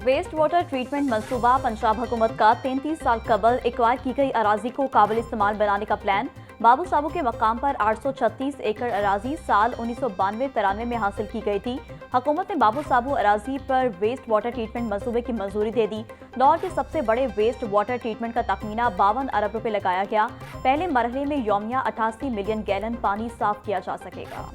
Waste water treatment मंसूबा। पंजाब हुकूमत का 33 साल कबल एक्वायर की गई अराजी को काबिल इस्तेमाल बनाने का प्लान। बाबू साबू के मकाम पर 836 एकड़ अराजी साल 1992-93 में हासिल की गई थी। हुकूमत ने बाबू साबू अराजी पर वेस्ट वाटर ट्रीटमेंट मंसूबे की मंजूरी दे दी। दौर के सबसे बड़े वेस्ट वाटर ट्रीटमेंट का तखमीना 52 अरब रुपए लगाया गया। पहले मरहले में यौमिया 88 मिलियन गैलन पानी साफ किया जा सकेगा।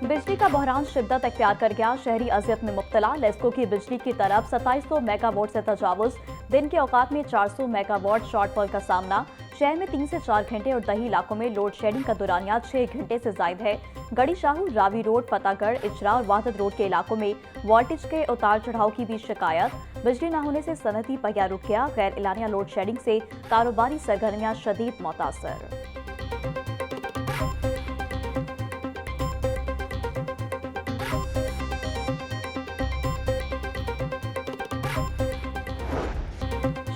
बिजली का बहरान शिद्दत अख्तियार कर गया। शहरी अजियत में मुब्तला। लेस्को की बिजली की तरफ 2700 मेगावाट से तजावुज। दिन के औकात में 400 मेगावाट शॉर्टफॉल का सामना। शहर में 3 से 4 घंटे और दही इलाकों में लोड शेडिंग का दौरानिया 6 घंटे से जायद है। गड़ी शाहू, रावी रोड, फतेहगढ़, इजरा और वाहदत रोड के इलाकों में वोल्टेज के उतार चढ़ाव की भी शिकायत। बिजली न होने से सनती पहिया रुक गया। गैर एलानिया लोड शेडिंग से कारोबारी सरगर्मियां शदीद मुतासर।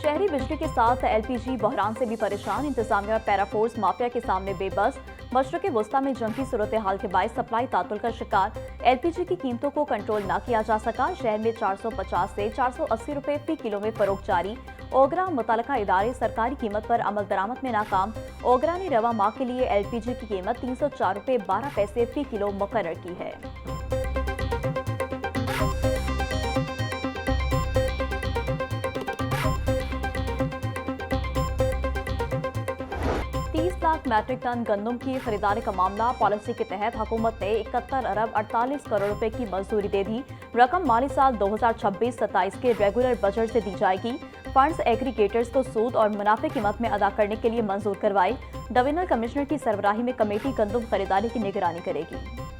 शहरी बिजली के साथ एलपीजी बहरान से भी परेशान। इंतजामिया और पैराफोर्स माफिया के सामने बेबस। मशरक़े वस्ता में जंगी सूरत हाल के बायस सप्लाई तातुल का शिकार। एलपीजी की कीमतों को कंट्रोल न किया जा सका। शहर में 450 से 480 रुपए फी किलो में फरोख्त जारी। ओगरा मुतलका इदारे सरकारी कीमत पर अमल दरामद में नाकाम। ओगरा ने रवा माह के लिए एलपीजी की कीमत 304 रुपए 12 पैसे फी किलो मुकर्रर की है। 30 लाख मैट्रिक टन गंदम की खरीदारी का मामला। पॉलिसी के तहत हुकूमत ने 71 अरब 48 करोड़ रुपए की मंजूरी दे दी। रकम माली साल 2026-27 के रेगुलर बजट से दी जाएगी। फंड्स एग्रीगेटर्स को सूद और मुनाफे की मद में अदा करने के लिए मंजूर करवाए। डिवीजनल कमिश्नर की सरबराही में कमेटी गंदम खरीदारी की निगरानी करेगी।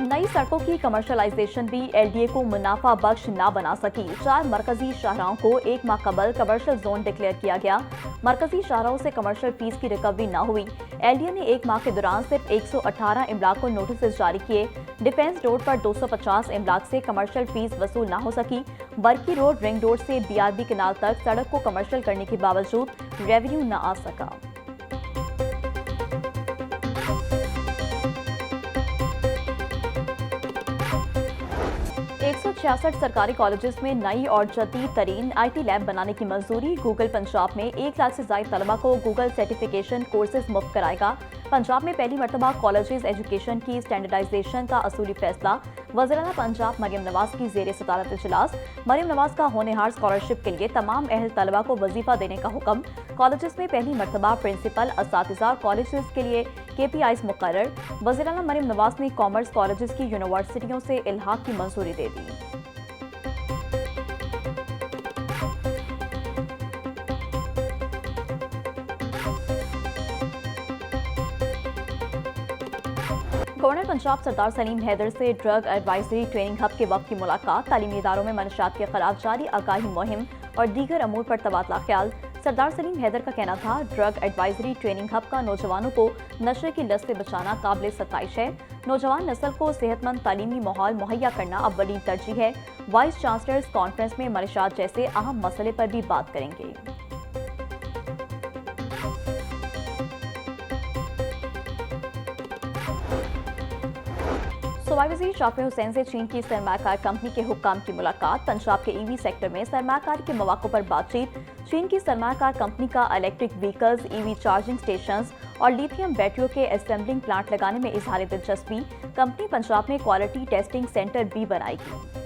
नई सड़कों की कमर्शलाइजेशन भी एलडीए को मुनाफा बख्श ना बना सकी। 4 मरकजी शाहराहों को 1 माह कबल कमर्शियल जोन डिक्लेयर किया गया। मरकजी शाहराहों से कमर्शियल फीस की रिकवरी न हुई। एलडीए ने 1 माह के दौरान सिर्फ 118 इमलाक को नोटिस जारी किए। डिफेंस रोड पर 250 इमलाक से कमर्शियल फीस वसूल न हो सकी। बरकी रोड, रिंग रोड से बीआरबी कनाल तक सड़क को कमर्शियल करने के बावजूद रेवेन्यू न आ सका। 166 सरकारी कॉलेजेस में नई और जदीद तरीन आईटी लैब बनाने की मंजूरी। गूगल पंजाब में 1 लाख से ज्यादा तलबा को गूगल सर्टिफिकेशन कोर्सेज मुफ्त कराएगा। पंजाब में पहली मरतबा कॉलेजेस एजुकेशन की स्टैंडर्डाइजेशन का असूली फैसला। वज़ीर-ए-आला पंजाब मरियम नवाज की ज़ेर सदारत इजलास। मरियम नवाज का होनहार स्कॉलरशिप के लिए तमाम अहल तलबा को वजीफा देने का हुक्म। कॉलेजेस में पहली मरतबा प्रिंसिपल, असातिज़ा, कॉलेजेस के लिए KPIs मुकर्रर। वज़ीर-ए-आला मरियम नवाज ने कॉमर्स कॉलेजेस की यूनिवर्सिटियों से इल्हाक की मंजूरी दे दी। गवर्नर पंजाब सरदार सलीम हैदर से ड्रग एडवाइजरी ट्रेनिंग हब के वक्त की मुलाकात। तालीमी इदारों में मनशियात के खिलाफ जारी आगाही मुहिम और दीगर अमूर पर तबादला ख्याल। सरदार सलीम हैदर का कहना था, ड्रग एडवाइजरी ट्रेनिंग हब का नौजवानों को नशे की लत से बचाना काबिल सताइश है। नौजवान नस्ल को सेहतमंद तालीमी माहौल मुहैया करना अव्वलीन तरजीह है। वाइस चांसलर्स कॉन्फ्रेंस में मनशियात जैसे अहम मसले पर भी बात करेंगे। सूबाई वज़ीर शाफी हुसैन से चीन की सरमायाकार कंपनी के हुक्काम की मुलाकात। पंजाब के EV सेक्टर में सरमायाकारी के मौक़ों पर बातचीत। चीन की सरमायाकार कंपनी का electric vehicles, EV charging stations और लिथियम बैटरियों के असेंबलिंग प्लांट लगाने में इजहार दिलचस्पी। कंपनी पंजाब में क्वालिटी टेस्टिंग सेंटर भी बनाएगी।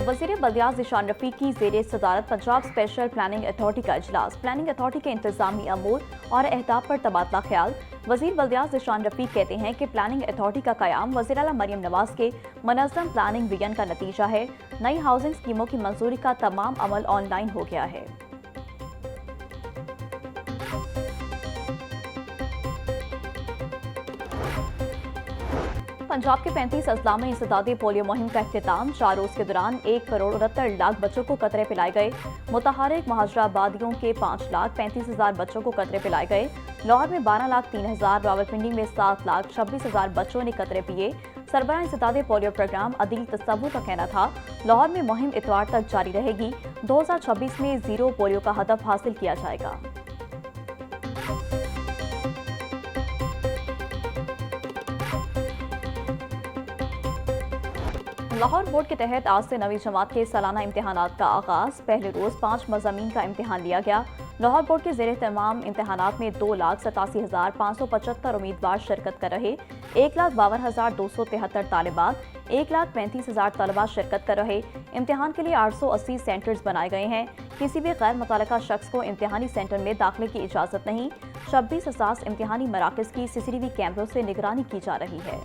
वज़ीर बल्दियात ज़ीशान रफ़ीक की ज़ेर सदारत पंजाब स्पेशल प्लानिंग अथॉरिटी का इजलास। प्लानिंग अथॉरिटी के इंतजामी अमूर और अहदाफ पर तबादला ख्याल। वज़ीर बल्दियात ज़ीशान रफ़ीक कहते हैं कि प्लानिंग अथॉरिटी का क़याम वज़ीर-ए-आला मरियम नवाज के मुनज़्ज़म प्लानिंग विजन का नतीजा है। नई हाउसिंग स्कीमों की मंजूरी का तमाम अमल ऑनलाइन हो गया है। पंजाब के 35 अजला में इंसदादी पोलियो मुहिम का इख्तिताम। 4 रोज के दौरान 1,69,00,000 बच्चों को कतरे पिलाए गए। मुतहरिक महाजराबादियों के 5,35,000 बच्चों को कतरे पिलाए गए। लाहौर में 12,03,000, रावलपिंडी में 7,26,000 बच्चों ने कतरे पिए। सरबराह इंसदादी पोलियो प्रोग्राम अदील तसव्वुर का कहना था, लाहौर में मुहिम इतवार तक जारी रहेगी। 2026 में जीरो पोलियो का हदफ हासिल किया जाएगा। लाहौर बोर्ड के तहत आज से 9वीं जमात के सालाना इम्तिहानात का आगाज। पहले रोज 5 मज़ामीन का इम्तिहान लिया गया। लाहौर बोर्ड के ज़ेरे तमाम इम्तिहानात में 2,87,575 उम्मीदवार शिरकत कर रहे। 1,52,273 तालिबात, 1,35,000 तलबा शिरकत कर रहे। इम्तिहान के लिए 880 सेंटर्स बनाए गए हैं। किसी भी गैर मुतल्लका शख्स को इम्तिहानी सेंटर में दाखिले की इजाज़त नहीं। 26 असास इम्तिहानी मराकज़ की CCTV कैमरों से निगरानी की जा रही है।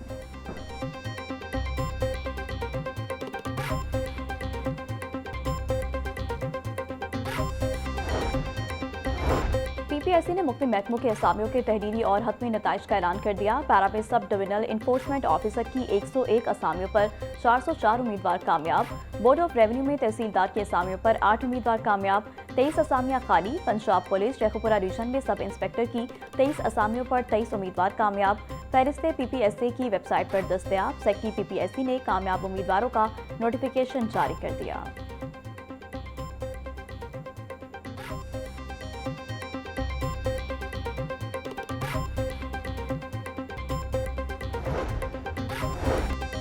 PPSC ने मुख्तलिफ महकमों के असामियों के तहरीरी और हतमी नताइज का ऐलान कर दिया। पैरा में सब डिविजनल इन्फोर्समेंट ऑफिसर की 101 असामियों पर 404 उम्मीदवार कामयाब। बोर्ड ऑफ रेवेन्यू में तहसीलदार के असामियों पर 8 उम्मीदवार कामयाब। 23 असामियां खाली। पंजाब पुलिस शेखुपुरा रीजन में सब इंस्पेक्टर की 23 असामियों पर 23 उम्मीदवार कामयाब। फहरिस्त PPSC की वेबसाइट पर दस्तयाब। सेक्रेटरी PPSC ने कामयाब उम्मीदवारों का नोटिफिकेशन जारी कर दिया।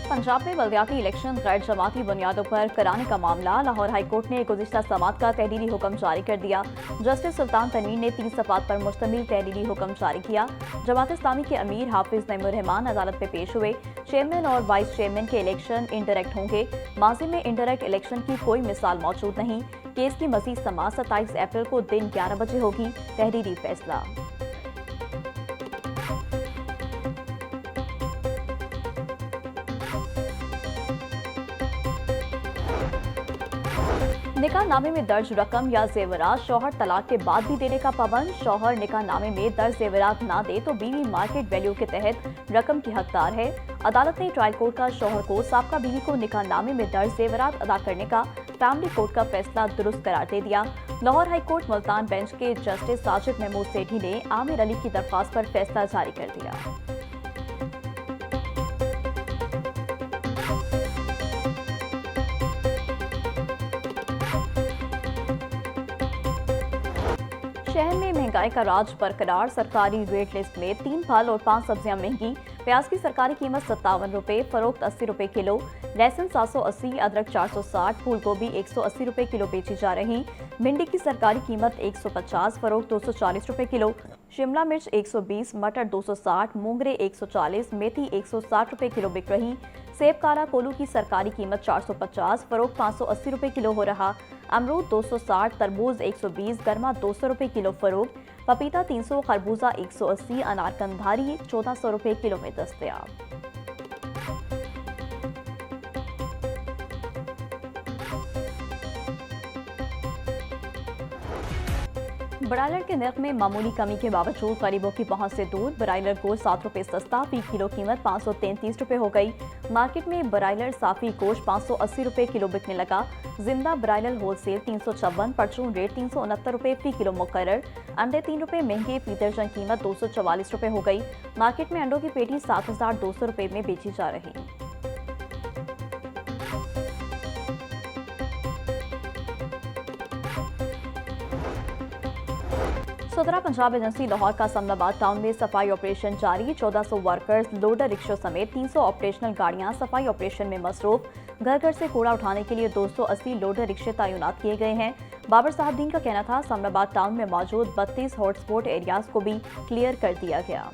पंजाब में बल्दियाती इलेक्शन गैर जमाती बुनियादों पर कराने का मामला। लाहौर हाईकोर्ट ने गुज़िश्ता समात का तहरीरी हुक्म जारी कर दिया। जस्टिस सुल्तान तनवीर ने 3 सफ़ात पर मुश्तमिल तहरीरी हुक्म जारी किया। जमात इस्लामी के अमीर हाफिज नईमुर रहमान अदालत में पेश हुए। चेयरमैन और वाइस चेयरमैन के इलेक्शन इंडायरेक्ट होंगे। माजी में इंडायरेक्ट इलेक्शन की कोई मिसाल मौजूद नहीं। केस की मज़ीद समाअत 27 अप्रैल को दिन 11 बजे होगी। तहरीरी फैसला। निकाह नामे में दर्ज रकम या जेवरात शौहर तलाक के बाद भी देने का पाबंद। शौहर निकाह नामे में दर्ज जेवरात ना दे तो बीवी मार्केट वैल्यू के तहत रकम की हकदार है। अदालत ने ट्रायल कोर्ट का शौहर को साबका बीवी को निकाह नामे में दर्ज जेवरात अदा करने का फैमिली कोर्ट का फैसला दुरुस्त करार दे दिया। Lahore high court Multan bench के जस्टिस साजिद महमूद सेठी ने आमिर अली की दरख्वास्त पर फैसला जारी कर दिया। शहर में महंगाई का राज बरकरार। सरकारी रेट लिस्ट में 3 फल और 5 सब्जियां महंगी। प्याज की सरकारी कीमत 57 रुपए, फरोख्त 80 रुपए किलो। लहसुन 780, अदरक 460, फूल गोभी 180 रुपए किलो बेची जा रही। भिंडी की सरकारी कीमत 150, फरोख्त 240 रुपए किलो। शिमला मिर्च 120, मटर 260, मूंगरे 140, मेथी 160 रुपए किलो बिक रही। सेब काला कोलू की सरकारी कीमत 450, फरोख्त 580 रुपए किलो हो रहा। अमरूद 260, तरबूज 120, गरमा 200 रुपए किलो फरोख्त। पपीता 300, खरबूजा 180, अनार कंधारी 1400 रुपए किलो में दस्तयाब। ब्रायलर के नर्ख में मामूली कमी के बावजूद गरीबों की पहुंच से दूर। ब्रायलर गोश्त 7 रुपए सस्ता, फी किलो कीमत 533 रुपए हो गई। मार्केट में ब्रायलर साफी गोश्त 580 रुपए किलो बिकने लगा। जिंदा ब्रायलर होलसेल 356, परचून रेट 369 रुपए फी किलो मुकर्रर। अंडे 3 रुपए महंगे, फी दर्जन कीमत 244 रुपए हो गई। मार्केट में अंडों की पेटी 7200 रुपए में बेची जा रही। सदरा पंजाब एजेंसी लाहौर का समनाबाद टाउन में सफाई ऑपरेशन जारी। 1400 वर्कर्स, लोडर रिक्शों समेत 300 ऑपरेशनल गाड़ियां सफाई ऑपरेशन में मसरूफ। घर घर से कूड़ा उठाने के लिए 280 लोडर रिक्शे तैनात किए गए हैं। बाबर साहब दीन का कहना था, समनाबाद टाउन में मौजूद 32 हॉटस्पॉट एरियाज को भी क्लियर कर दिया गया।